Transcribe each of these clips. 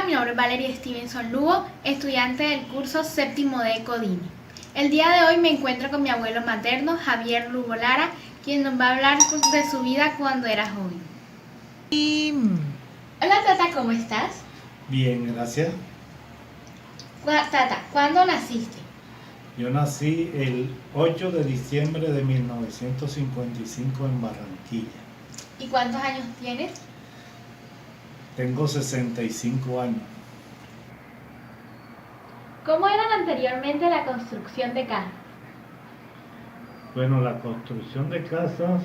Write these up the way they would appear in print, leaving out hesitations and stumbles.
Hola, mi nombre es Valeria Stevenson Lugo, estudiante del curso séptimo de Codini. El día de hoy me encuentro con mi abuelo materno, Javier Lugo Lara, quien nos va a hablar de su vida cuando era joven. Hola Tata, ¿cómo estás? Bien, gracias. Tata, ¿cuándo naciste? Yo nací el 8 de diciembre de 1955 en Barranquilla. ¿Y cuántos años tienes? Tengo 65 años. ¿Cómo eran anteriormente la construcción de casas? Bueno, la construcción de casas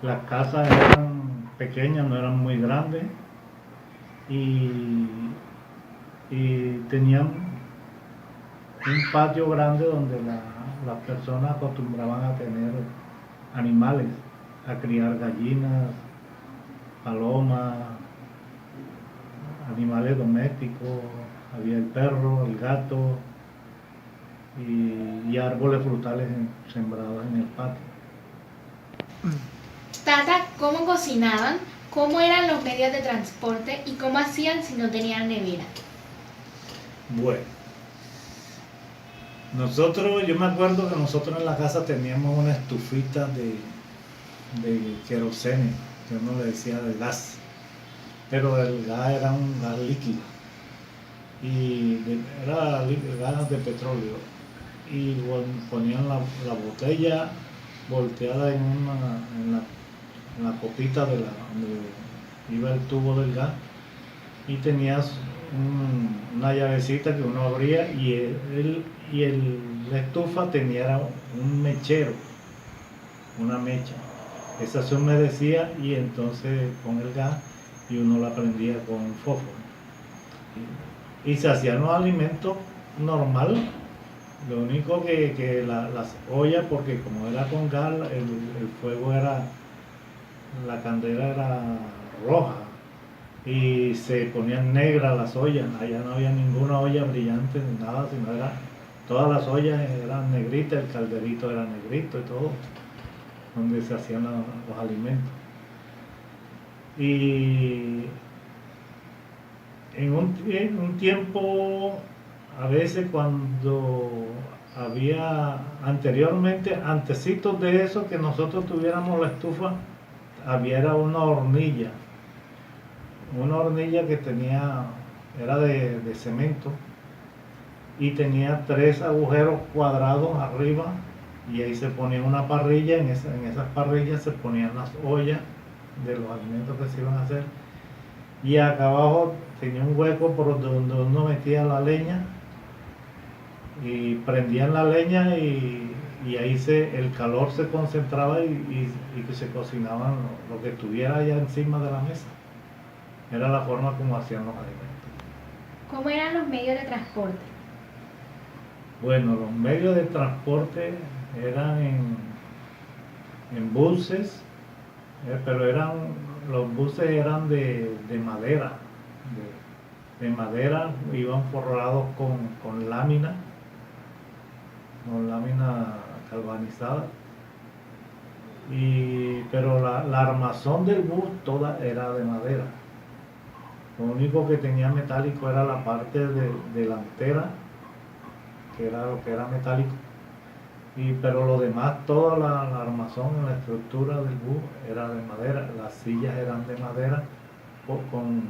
las casas eran pequeñas, no eran muy grandes y, y tenían un patio grande donde las personas acostumbraban a tener animales, a criar gallinas, palomas, animales domésticos, había el perro, el gato y árboles frutales sembrados en el patio. Tata, ¿cómo cocinaban? ¿Cómo eran los medios de transporte? ¿Y cómo hacían si no tenían nevera? Bueno, yo me acuerdo que nosotros en la casa teníamos una estufita de querosene, que uno le decía de gas, pero el gas era un gas líquido era gas de petróleo y ponían la botella volteada en la copita donde iba el tubo del gas y tenías una llavecita que uno abría y la estufa tenía un mechero, una mecha. Esa se humedecía y entonces con el gas y uno la prendía con un fósforo. Y se hacían los alimentos normal. Lo único que las ollas, porque como era con gas, el fuego la candela era roja y se ponían negras las ollas. Allá no había ninguna olla brillante ni nada, sino todas las ollas eran negritas, el calderito era negrito y todo, donde se hacían los alimentos. Y en un tiempo, a veces cuando había anteriormente, antecitos de eso, que nosotros tuviéramos la estufa, era una hornilla que era de cemento y tenía 3 agujeros cuadrados arriba y ahí se ponía una parrilla, en esas parrillas se ponían las ollas de los alimentos que se iban a hacer y acá abajo tenía un hueco por donde uno metía la leña y prendían la leña y ahí el calor se concentraba y que se cocinaban lo que estuviera allá encima de la mesa. Era la forma como hacían los alimentos. ¿Cómo eran los medios de transporte? Bueno, los medios de transporte eran en buses, pero los buses eran de madera, de madera, iban forrados con lámina galvanizada, pero la armazón del bus toda era de madera. Lo único que tenía metálico era la parte delantera, que era lo que era metálico, pero lo demás, toda la armazón, la estructura del bus era de madera. Las sillas eran de madera con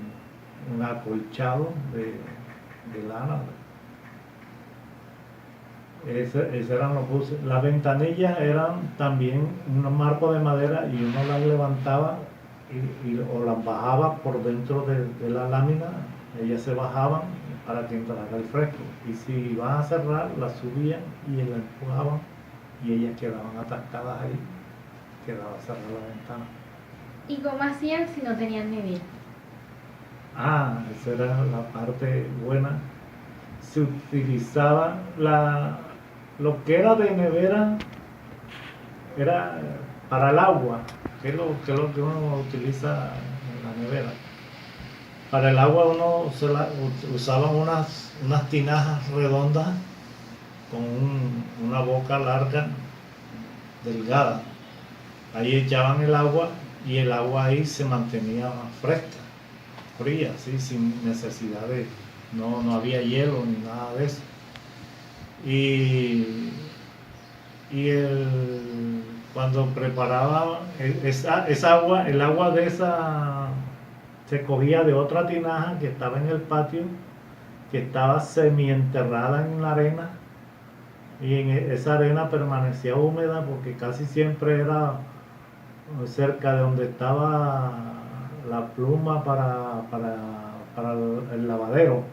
un acolchado de lana. Esos eran los buses. Las ventanillas eran también un marco de madera y uno las levantaba o las bajaba por dentro de la lámina. Ellas se bajaban para que entrara el fresco y si iban a cerrar, las subían y las empujaban y ellas quedaban atascadas ahí, quedaba cerrada la ventana. ¿Y cómo hacían si no tenían nevera? Esa era la parte buena. Se utilizaba lo que era de nevera, era para el agua, que es lo que uno utiliza en la nevera. Para el agua usaban unas tinajas redondas con una boca larga, delgada. Ahí echaban el agua y el agua ahí se mantenía fresca fría, ¿sí? Sin necesidad de, no había hielo ni nada de eso. Y cuando preparaba esa agua, el agua de esa se cogía de otra tinaja que estaba en el patio, que estaba semienterrada en la arena, y esa arena permanecía húmeda porque casi siempre era cerca de donde estaba la pluma para el lavadero,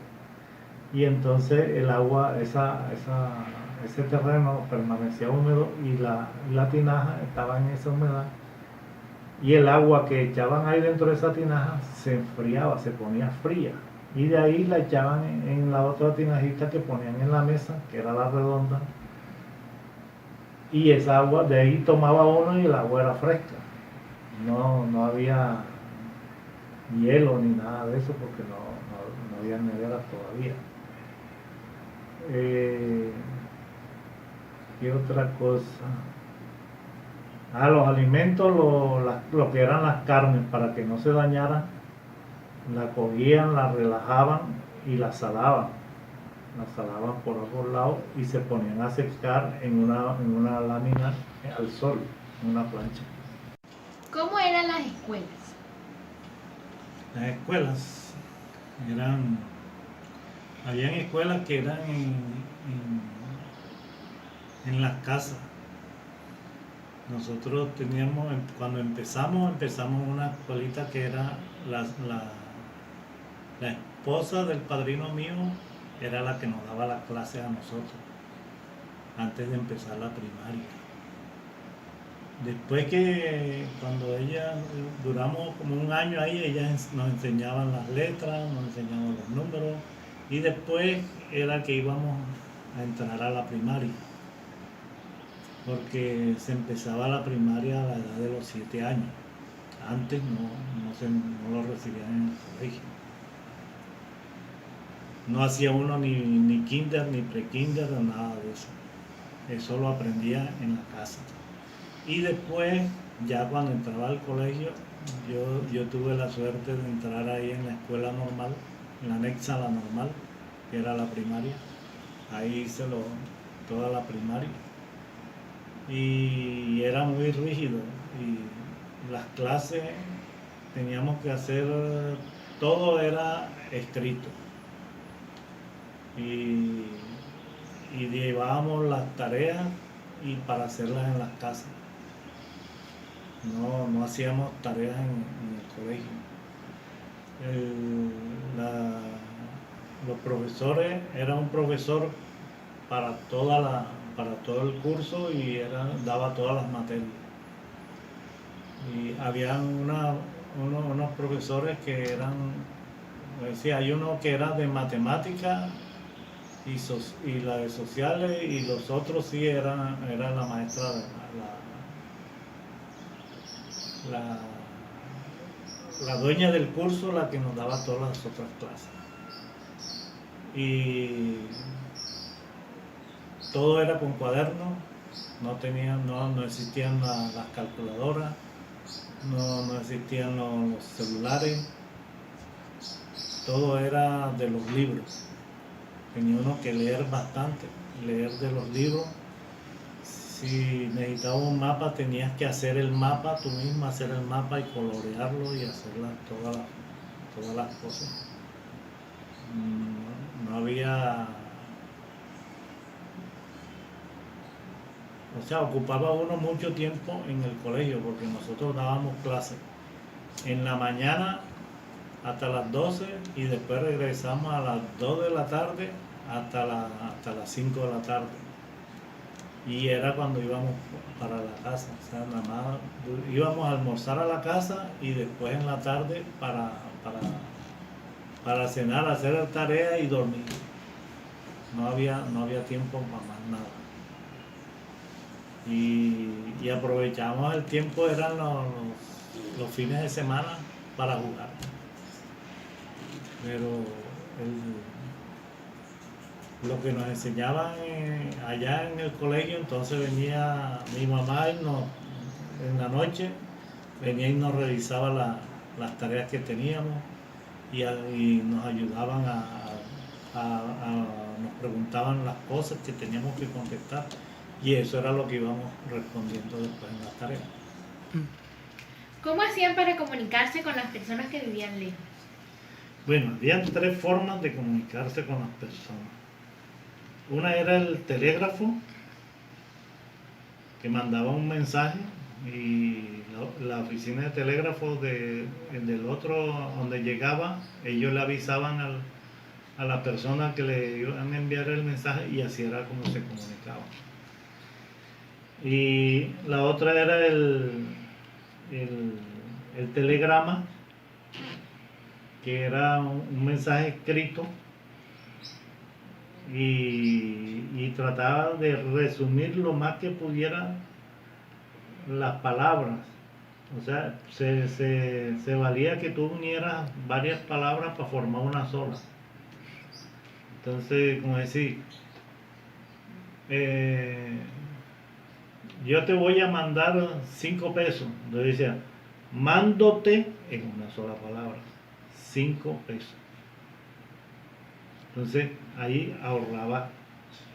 y entonces el agua, ese terreno permanecía húmedo y la tinaja estaba en esa humedad, y el agua que echaban ahí dentro de esa tinaja se enfriaba, se ponía fría, y de ahí la echaban en la otra tinajita que ponían en la mesa, que era la redonda, y esa agua de ahí tomaba uno y el agua era fresca. No había hielo ni nada de eso porque no había neveras todavía. ¿Qué otra cosa? Los alimentos, lo que eran las carnes, para que no se dañaran, la cogían, la relajaban y la salaban. La salaban por ambos lados y se ponían a secar en una lámina al sol, en una plancha. ¿Cómo eran las escuelas? Las escuelas habían escuelas que eran en las casas. Nosotros teníamos, cuando empezamos una escuelita que era la esposa del padrino mío, era la que nos daba las clases a nosotros, antes de empezar la primaria. Después que cuando ella, duramos como un año ahí, ella nos enseñaban las letras, nos enseñaban los números, y después era que íbamos a entrar a la primaria, porque se empezaba la primaria a la edad de los 7 años. Antes no lo recibían en el colegio. No hacía uno ni kinder, ni pre-kinder, nada de eso. Eso lo aprendía en la casa. Y después, ya cuando entraba al colegio, yo tuve la suerte de entrar ahí en la escuela normal, en la anexa a la normal, que era la primaria. Ahí hice toda la primaria. Y era muy rígido. Y las clases teníamos que hacer, todo era escrito. Y llevábamos las tareas y para hacerlas en las casas. No hacíamos tareas en el colegio. Los profesores, era un profesor para todo el curso y daba todas las materias. Y habían unos profesores que eran, hay uno que era de matemáticas y la de sociales, y los otros sí eran la maestra, la dueña del curso, la que nos daba todas las otras clases. Y todo era con cuadernos, no existían las calculadoras, no existían los celulares, todo era de los libros. Tenía uno que leer bastante, leer de los libros. Si necesitaba un mapa, tenías que hacer el mapa, tú mismo hacer el mapa y colorearlo y hacer todas las cosas. No había... O sea, ocupaba uno mucho tiempo en el colegio porque nosotros dábamos clases en la mañana hasta las 12 y después regresamos a las 2 de la tarde hasta las 5 de la tarde. Y era cuando íbamos para la casa, o sea, nada más íbamos a almorzar a la casa y después en la tarde para cenar, hacer tarea y dormir. No había tiempo para más nada. Y aprovechábamos el tiempo, eran los fines de semana para jugar. Pero lo que nos enseñaban allá en el colegio, entonces venía mi mamá y en la noche venía y nos revisaba las tareas que teníamos, y nos ayudaban nos preguntaban las cosas que teníamos que contestar y eso era lo que íbamos respondiendo después en las tareas. ¿Cómo hacían para comunicarse con las personas que vivían lejos? Bueno, había tres formas de comunicarse con las personas. Una era el telégrafo, que mandaba un mensaje y la oficina de telégrafo del otro donde llegaba, ellos le avisaban a la persona que le iban a enviar el mensaje y así era como se comunicaban. Y la otra era el telegrama, que era un mensaje escrito y trataba de resumir lo más que pudiera las palabras. O sea, se valía que tú unieras varias palabras para formar una sola. Entonces, como decir, yo te voy a mandar 5 pesos. Entonces decía, mándote en una sola palabra, 5 pesos. Entonces ahí ahorraba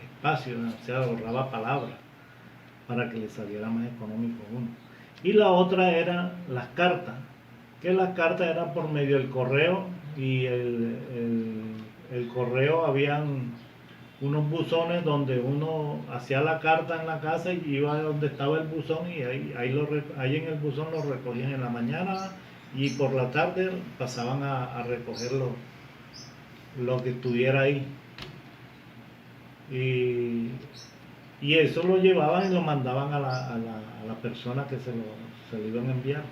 espacio, o sea, ahorraba palabras para que le saliera más económico a uno. Y la otra eran las cartas, que las cartas eran por medio del correo y el correo habían unos buzones donde uno hacía la carta en la casa y iba a donde estaba el buzón y ahí en el buzón lo recogían en la mañana y por la tarde pasaban a recoger lo que estuviera ahí. Y eso lo llevaban y lo mandaban a la persona que se lo iban a enviar.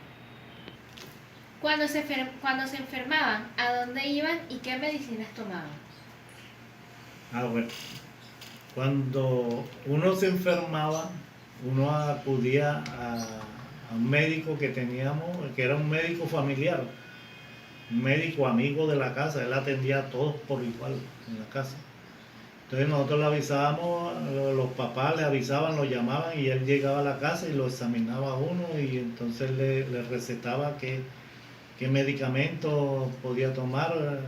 Cuando se enfermaban, ¿a dónde iban y qué medicinas tomaban? Bueno, cuando uno se enfermaba, uno acudía a un médico que teníamos, que era un médico familiar, un médico amigo de la casa, él atendía a todos por igual en la casa. Entonces nosotros le avisábamos, los papás le avisaban, lo llamaban y él llegaba a la casa y lo examinaba a uno y entonces le recetaba qué medicamentos podía tomar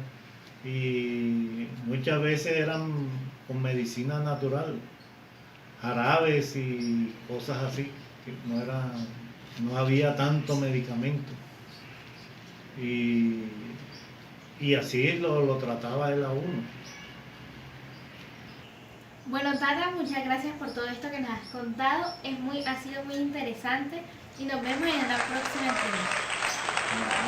y muchas veces eran con medicina natural, jarabes y cosas así, que no había tanto medicamento y así lo trataba él a uno. Bueno, Tata, muchas gracias por todo esto que nos has contado. Ha sido muy interesante y nos vemos en la próxima entrevista.